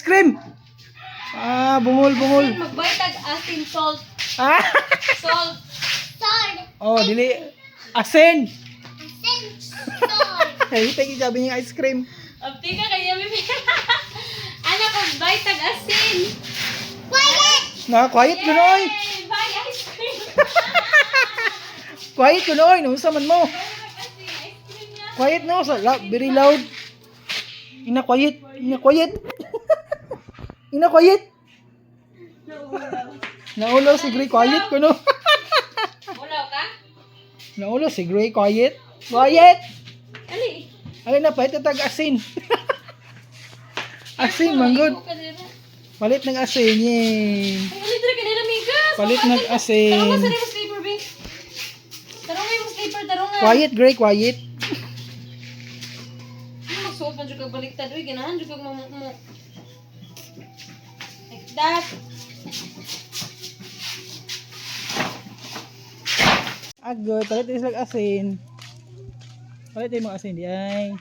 cream. Bungol. Magbaytag asin salt. Ah. Salt. Oh, dili. Asin. Salt. Ay, tagi sabi niya ice cream. Abti ka kaya bibi. Anak ko baytag asin. Quiet. Quiet ko noy. Yay! Buy ice cream. Quiet ko noy. Unsa man mo? Ice cream niya. Quiet no, very loud. Ina quiet. Ina quiet. Naulo si Gray quiet ko no. Ulaw ka? Naulo si Gray quiet. Quiet. Ali. Ay na pa ito tag asin. Asin manggod. Palit ng asin. Yay. Ay, ali dira kanila migas. Palit ng asin. Tarong sa mo sleeper be. Tarong mo sleeper tarong nga. Quiet Gray, quiet. Magsuot man jud kag baliktad uy ganahan jud kag mo. Like that. Agoy, palit ng asin. Palit yung mga asin di ay.